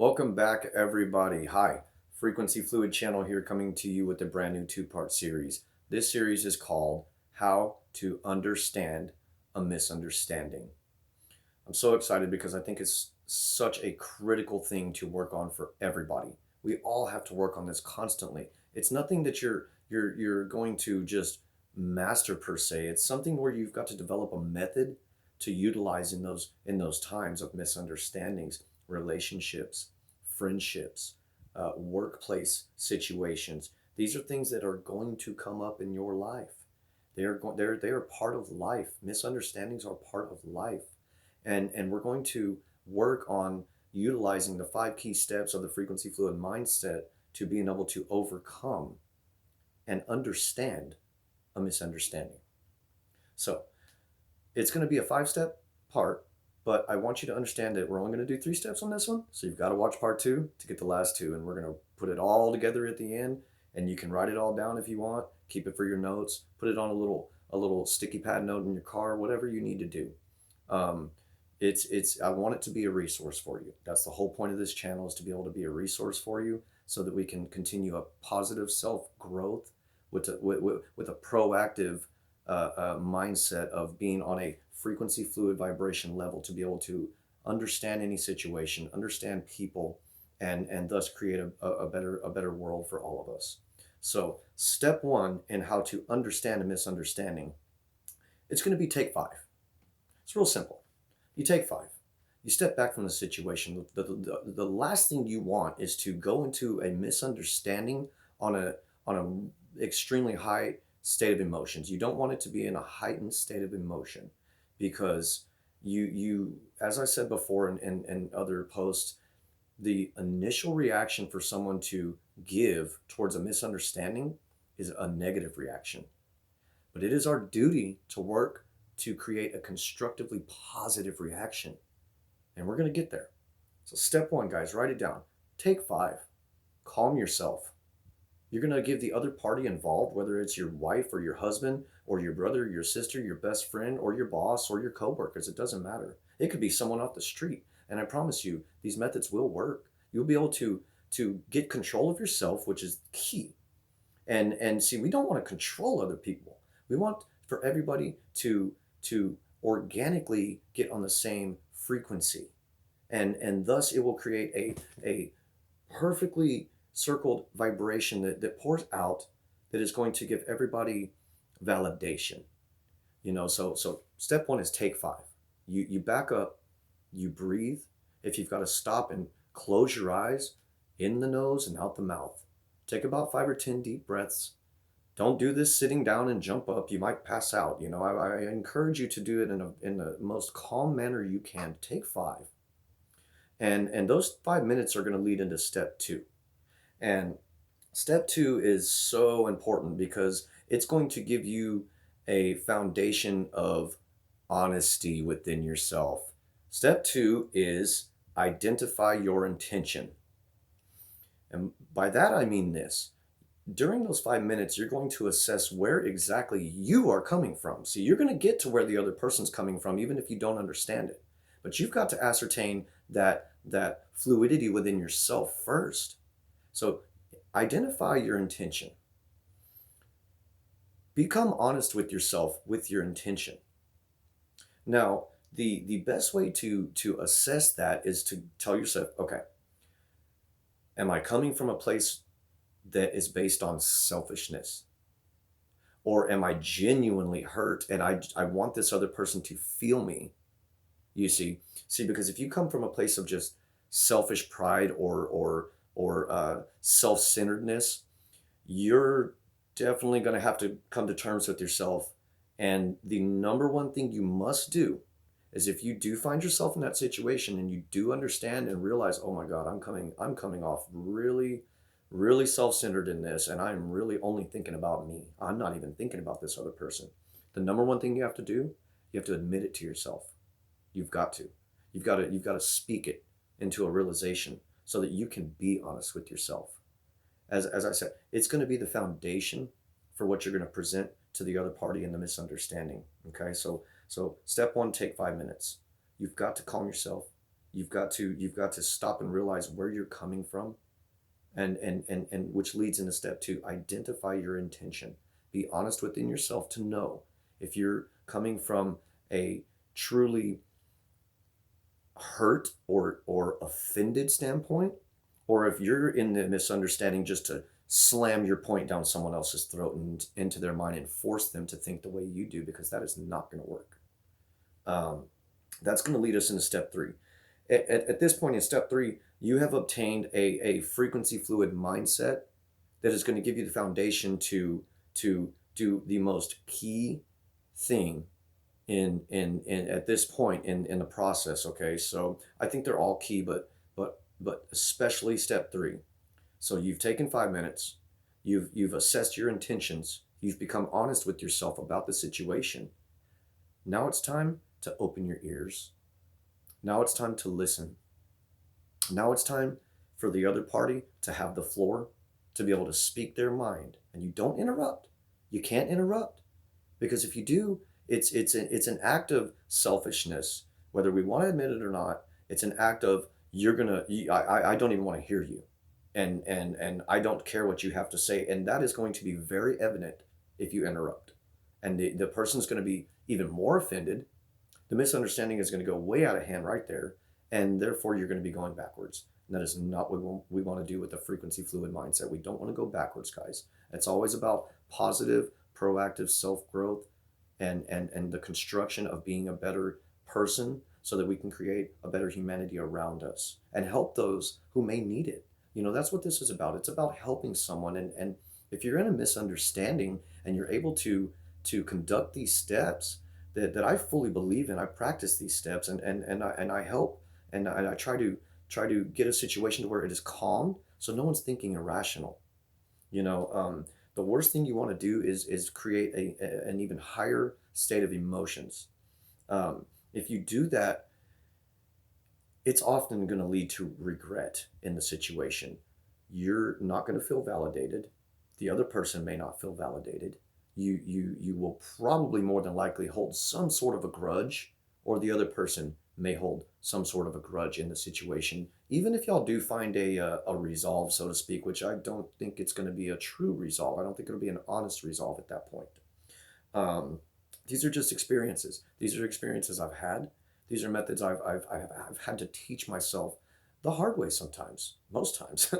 Welcome back, everybody. Hi, Frequency Fluid Channel here, coming to you with a brand new two-part series. This series is called How to Understand a Misunderstanding. I'm so excited because I think it's such a critical thing to work on for everybody. We all have to work on this constantly. It's nothing that you're going to just master per se. It's something where you've got to develop a method to utilize in those times of misunderstandings, relationships, friendships, workplace situations. These are things that are going to come up in your life. They are part of life. Misunderstandings are part of life, and we're going to work on utilizing the 5 key steps of the frequency fluid mindset to being able to overcome and understand a misunderstanding. So it's going to be a 5 step part, but I want you to understand that we're only going to do 3 steps on this one. So you've got to watch part 2 to get the last 2, and we're going to put it all together at the end. And you can write it all down if you want. Keep it for your notes. Put it on a little sticky pad note in your car, whatever you need to do. Um, I want it to be a resource for you. That's the whole point of this channel, is to be able to be a resource for you, so that we can continue a positive self growth with a proactive mindset of being on a frequency fluid vibration level, to be able to understand any situation, understand people, and thus create a better world for all of us. So step 1 in how to understand a misunderstanding, it's going to be take 5. It's real simple. You take 5. You step back from the situation. The last thing you want is to go into a misunderstanding on a extremely high state of emotions. You don't want it to be in a heightened state of emotion, because you as I said before in other posts, the initial reaction for someone to give towards a misunderstanding is a negative reaction. But it is our duty to work to create a constructively positive reaction. And we're going to get there. So step 1, guys, write it down. Take 5. Calm yourself. You're going to give the other party involved, whether it's your wife or your husband or your brother, your sister, your best friend, or your boss or your coworkers. It doesn't matter. It could be someone off the street. And I promise you, these methods will work. You'll be able to get control of yourself, which is key. And see, we don't want to control other people. We want for everybody to organically get on the same frequency. And thus it will create a perfectly circled vibration that pours out, that is going to give everybody validation. So step 1 is take 5. You back up, you breathe. If you've got to stop and close your eyes, in the nose and out the mouth. Take about 5 or 10 deep breaths. Don't do this sitting down and jump up. You might pass out. I encourage you to do it in the most calm manner you can. Take 5. And those 5 minutes are going to lead into step 2. And step 2 is so important because it's going to give you a foundation of honesty within yourself. Step 2 is identify your intention. And by that I mean this. During those 5 minutes, you're going to assess where exactly you are coming from. See, you're going to get to where the other person's coming from, even if you don't understand it. But you've got to ascertain that fluidity within yourself first. So identify your intention. Become honest with yourself with your intention. Now, the best way to assess that is to tell yourself, okay, am I coming from a place that is based on selfishness? Or am I genuinely hurt and I want this other person to feel me? You see, because if you come from a place of just selfish pride or self-centeredness, you're definitely going to have to come to terms with yourself. And the number one thing you must do is, if you do find yourself in that situation and you do understand and realize, oh my God, I'm coming off really, really self-centered in this, and I'm really only thinking about me. I'm not even thinking about this other person. The number one thing you have to do, you have to admit it to yourself. You've got to. You've got to speak it into a realization so that you can be honest with yourself. As I said, it's going to be the foundation for what you're going to present to the other party in the misunderstanding. Okay, so step 1, take 5 minutes. You've got to calm yourself. You've got to stop and realize where you're coming from, and which leads into step two: identify your intention. Be honest within yourself to know if you're coming from a truly hurt or offended standpoint, or if you're in the misunderstanding just to slam your point down someone else's throat and into their mind and force them to think the way you do, because that is not going to work. Um, that's going to lead us into step three. At this point in step three, you have obtained a frequency fluid mindset that is going to give you the foundation to do the most key thing in at this point in the process. Okay, so I think they're all key, but especially step three. So you've taken 5 minutes, you've assessed your intentions, you've become honest with yourself about the situation. Now it's time to open your ears. Now it's time to listen. Now it's time for the other party to have the floor, to be able to speak their mind. And you don't interrupt. You can't interrupt, because if you do, it's an act of selfishness, whether we want to admit it or not. It's an act of, I don't even want to hear you, and I don't care what you have to say, and that is going to be very evident if you interrupt, and the person's going to be even more offended. The misunderstanding is going to go way out of hand right there, and therefore you're going to be going backwards. And that is not what we want to do with the frequency fluid mindset. We don't want to go backwards, guys. It's always about positive, proactive self-growth, and the construction of being a better person, so that we can create a better humanity around us and help those who may need it. That's what this is about. It's about helping someone. And if you're in a misunderstanding and you're able to conduct these steps that I fully believe in, I practice these steps, and I help, and I try to get a situation to where it is calm, so no one's thinking irrational. The worst thing you want to do is create an even higher state of emotions. If you do that, it's often going to lead to regret in the situation. You're not going to feel validated. The other person may not feel validated. You will probably more than likely hold some sort of a grudge, or the other person may hold some sort of a grudge in the situation, even if y'all do find a resolve, so to speak, which I don't think it's going to be a true resolve. I don't think it'll be an honest resolve at that point. These are just experiences. These are experiences I've had. These are methods I've had to teach myself the hard way sometimes, most times.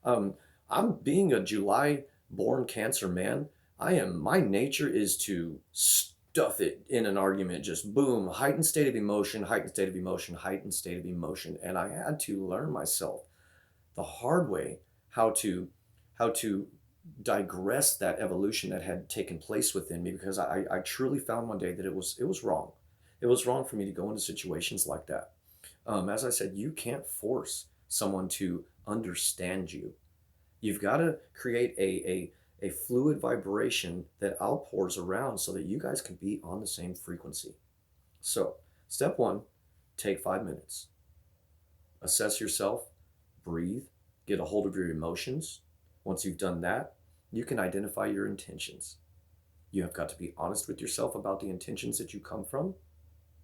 I'm being a July born Cancer man. My nature is to stuff it in an argument, just boom, heightened state of emotion, heightened state of emotion, heightened state of emotion. And I had to learn myself the hard way how to digress that evolution that had taken place within me, because I truly found one day that it was wrong. It was wrong for me to go into situations like that. As I said, you can't force someone to understand you. You've got to create a fluid vibration that outpours around, so that you guys can be on the same frequency. So, step one, take 5 minutes. Assess yourself, breathe, get a hold of your emotions. Once you've done that, you can identify your intentions. You have got to be honest with yourself about the intentions that you come from,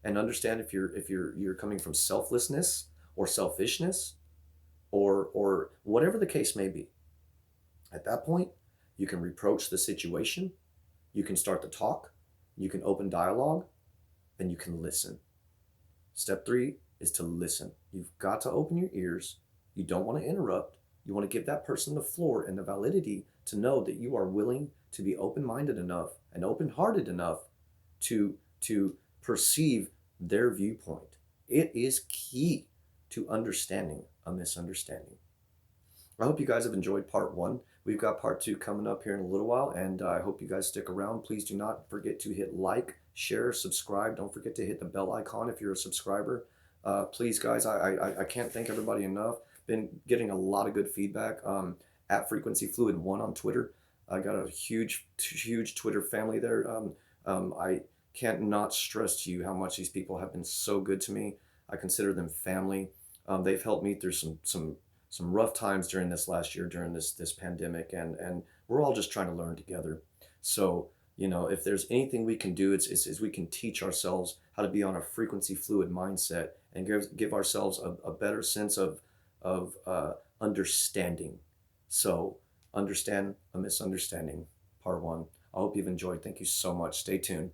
and understand if you're coming from selflessness or selfishness, or whatever the case may be. At that point, you can reproach the situation, you can start to talk, you can open dialogue, and you can listen. Step three is to listen. You've got to open your ears. You don't want to interrupt. You want to give that person the floor and the validity to know that you are willing to be open-minded enough and open-hearted enough to perceive their viewpoint. It is key to understanding a misunderstanding. I hope you guys have enjoyed part one. We've got part two coming up here in a little while, and I hope you guys stick around. Please do not forget to hit like, share, subscribe. Don't forget to hit the bell icon if you're a subscriber. Please, guys, I can't thank everybody enough. Been getting a lot of good feedback. At Frequency Fluid 1 on Twitter. I got a huge Twitter family there. I can't not stress to you how much these people have been so good to me. I consider them family. They've helped me through some rough times during this last year, during this pandemic, and we're all just trying to learn together. So If there's anything we can do, it's we can teach ourselves how to be on a frequency fluid mindset and give ourselves a better sense of understanding. So, understand a misunderstanding, part one. I hope you've enjoyed. Thank you so much. Stay tuned.